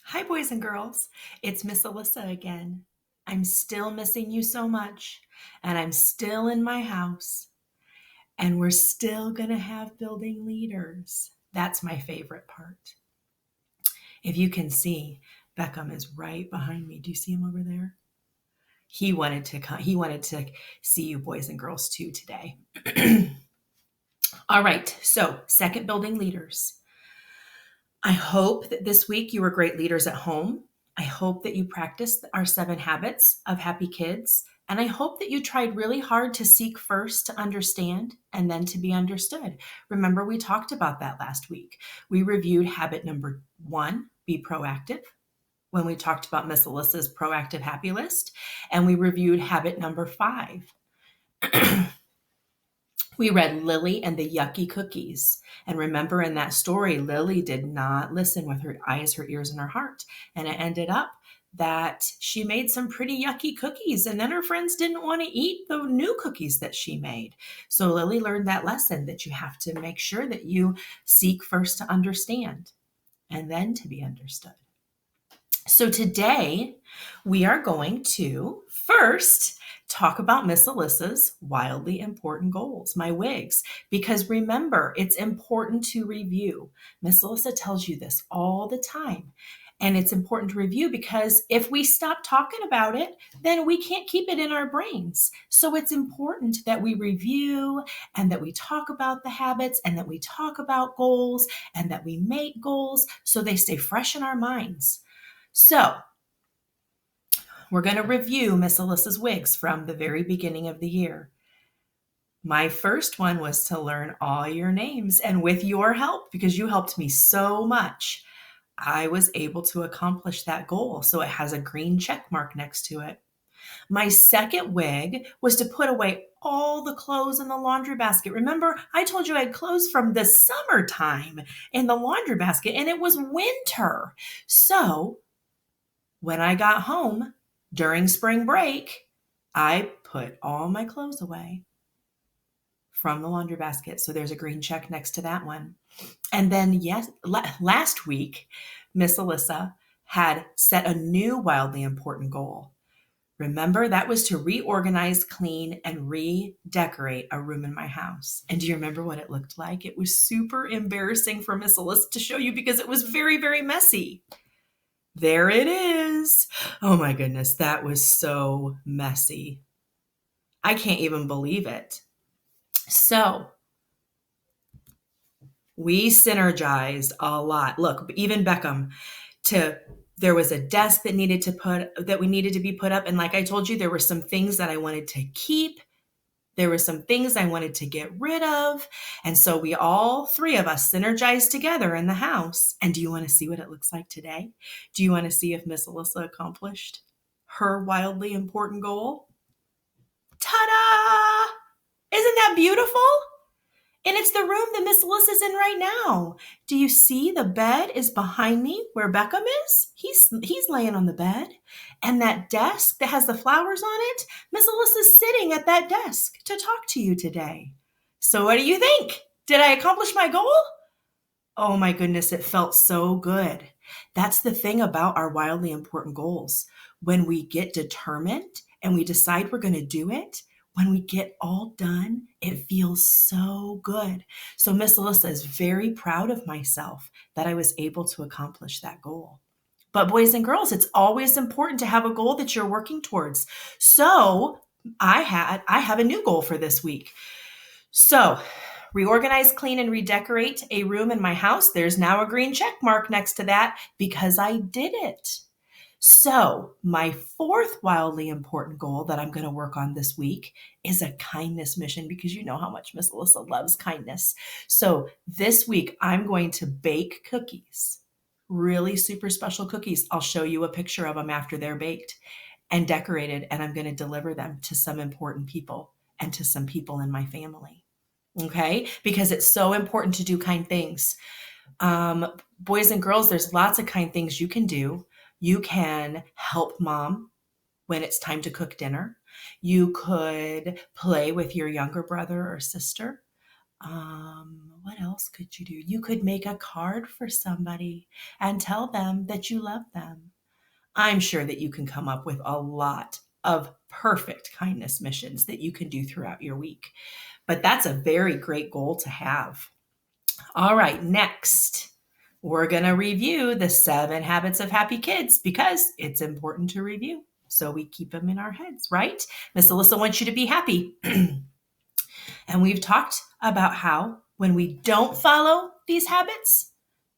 Hi, boys and girls. It's Miss Alyssa again. I'm still missing you so much, and I'm still in my house, and we're still going to have building leaders. That's my favorite part. If you can see, Beckham is right behind me. Do you see him over there? He wanted to see you boys and girls too today. All right. So, second building leaders. I hope that this week you were great leaders at home. I hope that you practiced our 7 habits of happy kids. And I hope that you tried really hard to seek first to understand and then to be understood. Remember, we talked about that last week. We reviewed habit number 1, be proactive, when we talked about Miss Alyssa's proactive happy list. And we reviewed habit number 5. We read Lily and the Yucky Cookies. And remember in that story, Lily did not listen with her eyes, her ears, and her heart. And it ended up that she made some pretty yucky cookies. And then her friends didn't want to eat the new cookies that she made. So Lily learned that lesson that you have to make sure that you seek first to understand and then to be understood. So today we are going to first talk about Miss Alyssa's wildly important goals, my wigs, because remember, it's important to review. Miss Alyssa tells you this all the time. And it's important to review because if we stop talking about it, then we can't keep it in our brains. So it's important that we review and that we talk about the habits and that we talk about goals and that we make goals so they stay fresh in our minds. So, we're going to review Miss Alyssa's wigs from the very beginning of the year. My first one was to learn all your names, and with your help, because you helped me so much, I was able to accomplish that goal. So it has a green check mark next to it. My second wig was to put away all the clothes in the laundry basket. Remember, I told you I had clothes from the summertime in the laundry basket, and it was winter. So when I got home during spring break, I put all my clothes away from the laundry basket. So there's a green check next to that one. And then, yes, last week, Miss Alyssa had set a new wildly important goal. Remember, that was to reorganize, clean, and redecorate a room in my house. And do you remember what it looked like? It was super embarrassing for Miss Alyssa to show you because it was very, very messy. There it is. Oh my goodness, that was so messy. I can't even believe it. So, we synergized a lot. Look, even Beckham, there was a desk that we needed to be put up, and like I told you, there were some things that I wanted to keep. There were some things I wanted to get rid of. And so we all 3 of us synergized together in the house. And do you want to see what it looks like today? Do you want to see if Miss Alyssa accomplished her wildly important goal? Ta-da! Isn't that beautiful? And it's the room that Miss Alyssa's in right now. Do you see the bed is behind me where Beckham is? He's laying on the bed. And that desk that has the flowers on it, Miss Alyssa's sitting at that desk to talk to you today. So what do you think? Did I accomplish my goal? Oh my goodness, it felt so good. That's the thing about our wildly important goals. When we get determined and we decide we're going to do it, when we get all done, it feels so good. So Miss Alyssa is very proud of myself that I was able to accomplish that goal. But boys and girls, it's always important to have a goal that you're working towards. So I have a new goal for this week. So reorganize, clean, and redecorate a room in my house. There's now a green check mark next to that because I did it. So, my fourth wildly important goal that I'm going to work on this week is a kindness mission because you know how much Miss Alyssa loves kindness. So, this week I'm going to bake cookies, really super special cookies. I'll show you a picture of them after they're baked and decorated, and I'm going to deliver them to some important people and to some people in my family. Okay? Because it's so important to do kind things. Boys and girls, there's lots of kind things you can do. You can help mom when it's time to cook dinner. You could play with your younger brother or sister. What else could you do? You could make a card for somebody and tell them that you love them. I'm sure that you can come up with a lot of perfect kindness missions that you can do throughout your week. But that's a very great goal to have. All right, next, we're going to review the 7 habits of happy kids because it's important to review so we keep them in our heads, right? Miss Alyssa wants you to be happy. And we've talked about how when we don't follow these habits,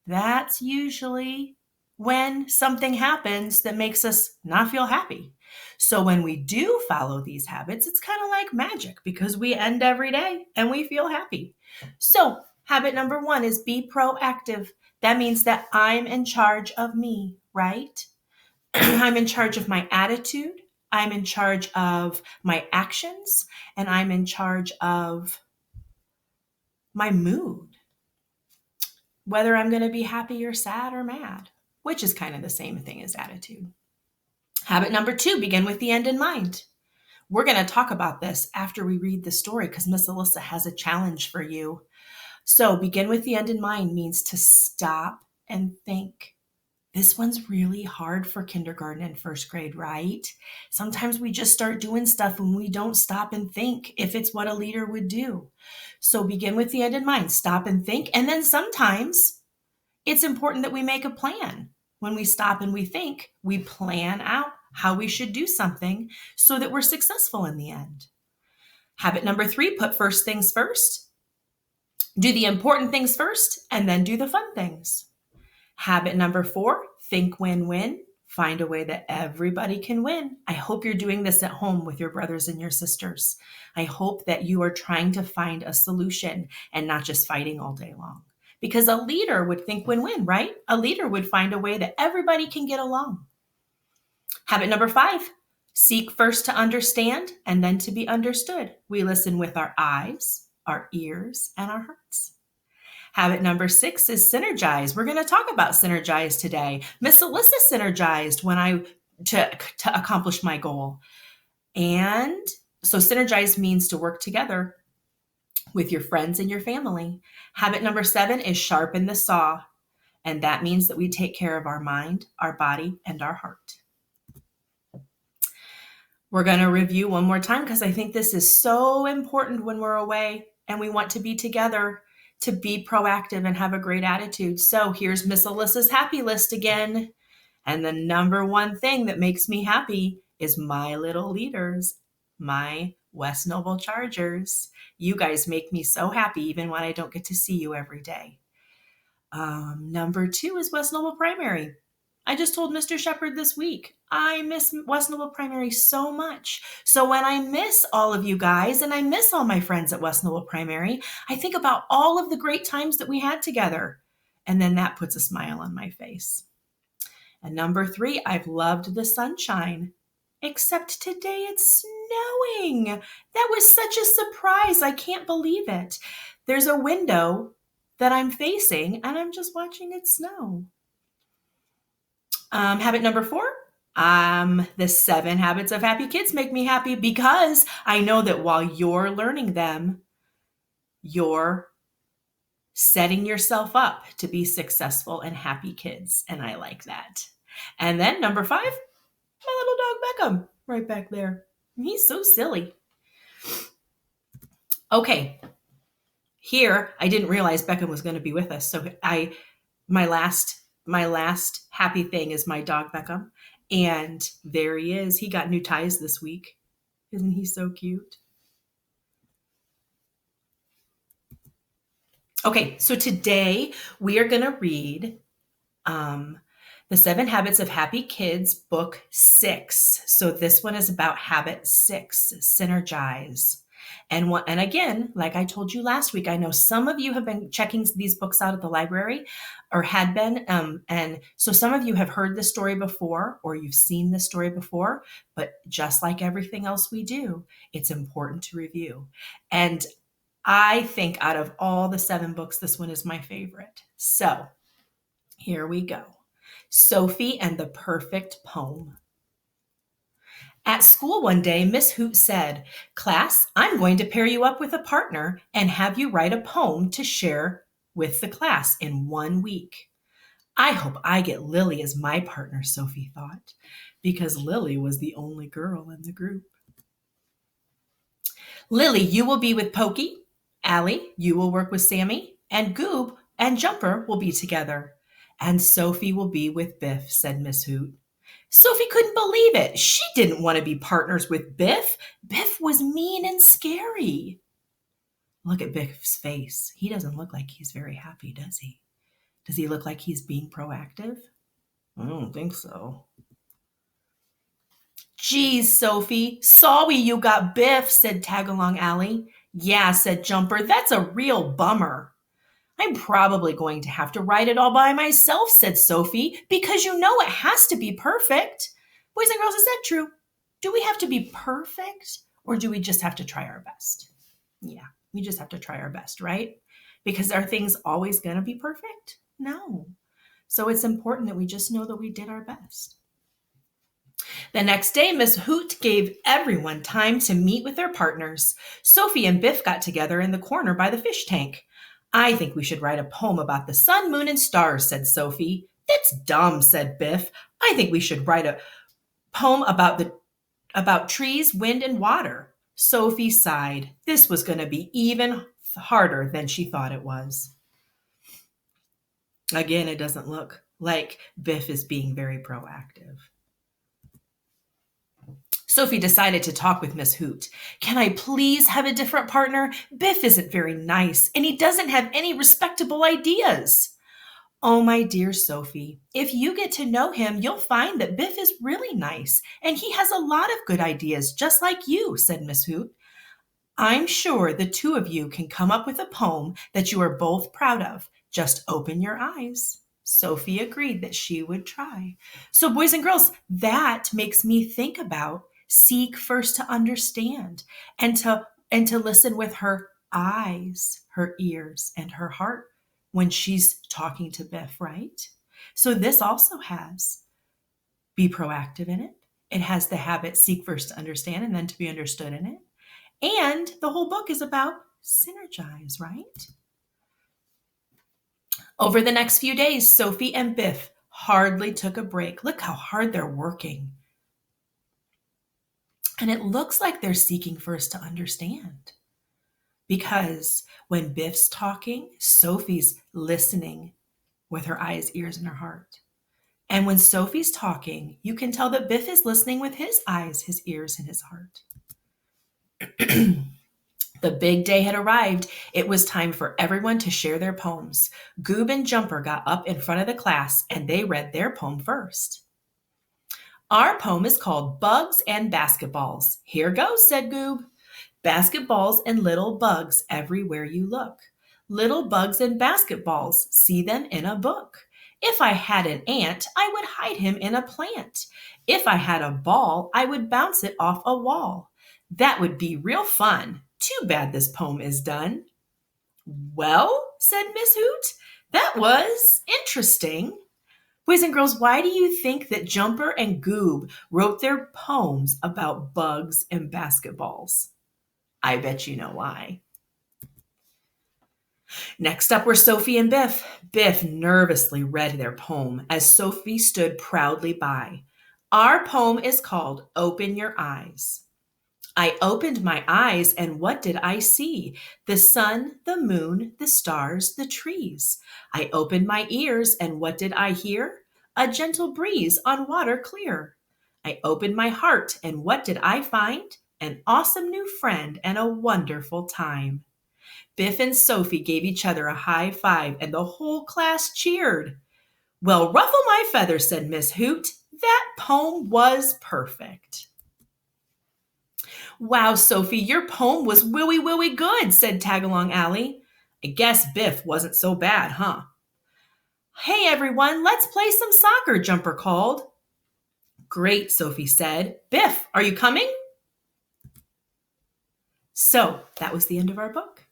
that's usually when something happens that makes us not feel happy. So when we do follow these habits, it's kind of like magic because we end every day and we feel happy. So habit number 1 is be proactive. That means that I'm in charge of me, right? I'm in charge of my attitude. I'm in charge of my actions, and I'm in charge of my mood, whether I'm going to be happy or sad or mad, which is kind of the same thing as attitude. Habit number 2, begin with the end in mind. We're going to talk about this after we read the story because Miss Alyssa has a challenge for you. So begin with the end in mind means to stop and think. This one's really hard for kindergarten and first grade, right? Sometimes we just start doing stuff and we don't stop and think if it's what a leader would do. So begin with the end in mind, stop and think. And then sometimes it's important that we make a plan. When we stop and we think, we plan out how we should do something so that we're successful in the end. Habit number 3, put first things first. Do the important things first and then do the fun things. Habit number 4, think win-win. Find a way that everybody can win. I hope you're doing this at home with your brothers and your sisters. I hope that you are trying to find a solution and not just fighting all day long. Because a leader would think win-win, right? A leader would find a way that everybody can get along. Habit number 5, seek first to understand and then to be understood. We listen with our eyes, our ears, and our hearts. Habit number 6 is synergize. We're going to talk about synergize today. Miss Alyssa synergized to accomplish my goal. And so synergize means to work together with your friends and your family. Habit number 7 is sharpen the saw. And that means that we take care of our mind, our body, and our heart. We're going to review one more time because I think this is so important when we're away and we want to be together, to be proactive and have a great attitude. So here's Miss Alyssa's happy list again. And the number 1 thing that makes me happy is my little leaders, my West Noble Chargers. You guys make me so happy even when I don't get to see you every day. Number 2 is West Noble Primary. I just told Mr. Shepherd this week, I miss West Noble Primary so much. So when I miss all of you guys and I miss all my friends at West Noble Primary, I think about all of the great times that we had together. And then that puts a smile on my face. And number 3, I've loved the sunshine. Except today it's snowing. That was such a surprise. I can't believe it. There's a window that I'm facing and I'm just watching it snow. Habit number 4, the 7 habits of happy kids make me happy because I know that while you're learning them, you're setting yourself up to be successful and happy kids. And I like that. And then number 5, my little dog Beckham right back there. He's so silly. Okay. Here, I didn't realize Beckham was going to be with us. So my last happy thing is my dog Beckham. And there he is. He got new ties this week. Isn't he so cute? Okay, so today we are going to read the 7 Habits of Happy Kids, book 6. So this one is about habit 6, synergize. And again, like I told you last week, I know some of you have been checking these books out at the library or had been. And so some of you have heard this story before or you've seen this story before, but just like everything else we do, it's important to review. And I think out of all the 7 books, this one is my favorite. So here we go. Sophie and the Perfect Poem. At school one day, Miss Hoot said, "Class, I'm going to pair you up with a partner and have you write a poem to share with the class in 1 week." I hope I get Lily as my partner, Sophie thought, because Lily was the only girl in the group. "Lily, you will be with Pokey. Allie, you will work with Sammy. And Goob and Jumper will be together. And Sophie will be with Biff," said Miss Hoot. Sophie couldn't believe it. She didn't want to be partners with Biff. Biff was mean and scary. Look at Biff's face. He doesn't look like he's very happy, does he? Does he look like he's being proactive? I don't think so. "Geez, Sophie, sorry you got Biff," said Tagalong Allie. "Yeah," said Jumper, "that's a real bummer." "I'm probably going to have to write it all by myself," said Sophie, "because you know it has to be perfect." Boys and girls, is that true? Do we have to be perfect, or do we just have to try our best? Yeah, we just have to try our best, right? Because are things always going to be perfect? No. So it's important that we just know that we did our best. The next day, Miss Hoot gave everyone time to meet with their partners. Sophie and Biff got together in the corner by the fish tank. "I think we should write a poem about the sun, moon, and stars," said Sophie. "That's dumb," said Biff. "I think we should write a poem about trees, wind, and water." Sophie sighed. This was going to be even harder than she thought it was. Again, it doesn't look like Biff is being very proactive. Sophie decided to talk with Miss Hoot. "Can I please have a different partner? Biff isn't very nice, and he doesn't have any respectable ideas." "Oh, my dear Sophie, if you get to know him, you'll find that Biff is really nice, and he has a lot of good ideas, just like you," said Miss Hoot. "I'm sure the two of you can come up with a poem that you are both proud of. Just open your eyes." Sophie agreed that she would try. So, boys and girls, that makes me think about seek first to understand and to listen with her eyes, her ears, and her heart when she's talking to Biff, right? So this also has be proactive in it. It has the habit seek first to understand and then to be understood in it. And the whole book is about synergize, right? Over the next few days, Sophie and Biff hardly took a break. Look how hard they're working. And it looks like they're seeking first to understand. Because when Biff's talking, Sophie's listening with her eyes, ears, and her heart. And when Sophie's talking, you can tell that Biff is listening with his eyes, his ears, and his heart. The big day had arrived. It was time for everyone to share their poems. Goob and Jumper got up in front of the class, and they read their poem first. "Our poem is called Bugs and Basketballs. Here goes," said Goob. "Basketballs and little bugs everywhere you look. Little bugs and basketballs, see them in a book. If I had an ant, I would hide him in a plant. If I had a ball, I would bounce it off a wall. That would be real fun. Too bad this poem is done." "Well," said Miss Hoot, "that was interesting." Boys and girls, why do you think that Jumper and Goob wrote their poems about bugs and basketballs? I bet you know why. Next up were Sophie and Biff. Biff nervously read their poem as Sophie stood proudly by. "Our poem is called Open Your Eyes." "I opened my eyes, and what did I see? The sun, the moon, the stars, the trees. I opened my ears, and what did I hear? A gentle breeze on water clear. I opened my heart, and what did I find? An awesome new friend and a wonderful time." Biff and Sophie gave each other a high five, and the whole class cheered. "Well, ruffle my feathers," said Miss Hoot. "That poem was perfect." "Wow, Sophie, your poem was willy good," said Tagalong Allie. "I guess Biff wasn't so bad, huh?" "Hey, everyone, let's play some soccer," Jumper called. "Great," Sophie said. "Biff, are you coming?" So that was the end of our book.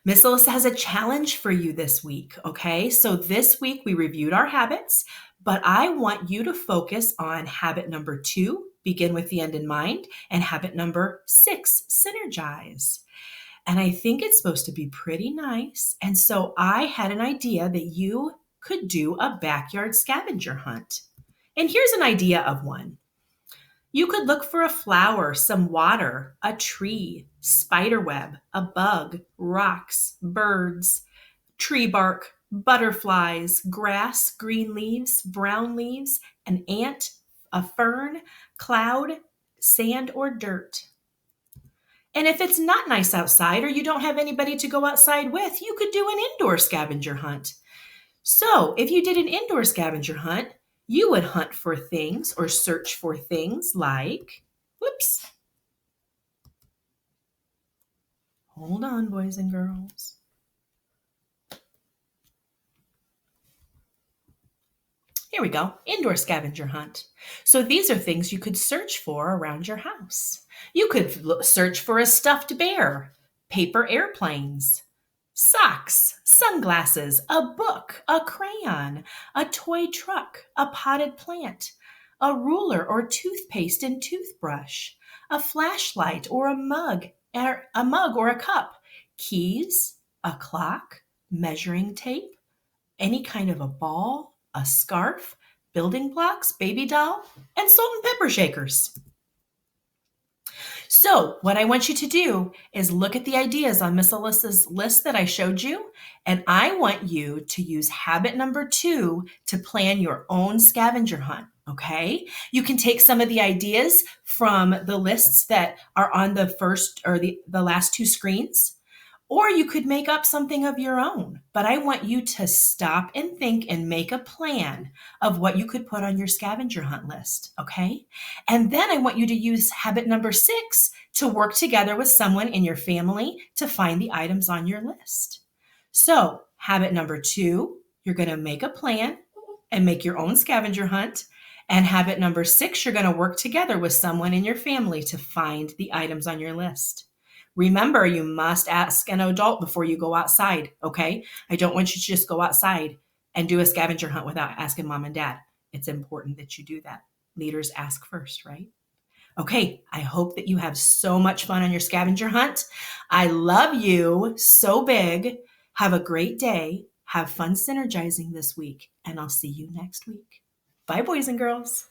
Miss Alyssa has a challenge for you this week, okay? So this week we reviewed our habits, but I want you to focus on habit number 2, begin with the end in mind. And habit number 6, synergize. And I think it's supposed to be pretty nice. And so I had an idea that you could do a backyard scavenger hunt. And here's an idea of one. You could look for a flower, some water, a tree, spider web, a bug, rocks, birds, tree bark, butterflies, grass, green leaves, brown leaves, an ant, a fern, cloud, sand, or dirt. And if it's not nice outside or you don't have anybody to go outside with, you could do an indoor scavenger hunt. So, if you did an indoor scavenger hunt, you would hunt for things or search for things like, whoops, hold on, boys and girls. Here we go, indoor scavenger hunt. So these are things you could search for around your house. You could search for a stuffed bear, paper airplanes, socks, sunglasses, a book, a crayon, a toy truck, a potted plant, a ruler or toothpaste and toothbrush, a flashlight or a mug or a cup, keys, a clock, measuring tape, any kind of a ball, a scarf, building blocks, baby doll, and salt and pepper shakers. So, what I want you to do is look at the ideas on Miss Alyssa's list that I showed you, and I want you to use habit number 2 to plan your own scavenger hunt. Okay? You can take some of the ideas from the lists that are on the first or the last 2 screens. Or you could make up something of your own. But I want you to stop and think and make a plan of what you could put on your scavenger hunt list, okay? And then I want you to use habit number 6 to work together with someone in your family to find the items on your list. So, habit number 2, you're going to make a plan and make your own scavenger hunt. And habit number 6, you're going to work together with someone in your family to find the items on your list. Remember, you must ask an adult before you go outside, okay? I don't want you to just go outside and do a scavenger hunt without asking mom and dad. It's important that you do that. Leaders ask first, right? Okay, I hope that you have so much fun on your scavenger hunt. I love you so big. Have a great day. Have fun synergizing this week, and I'll see you next week. Bye, boys and girls.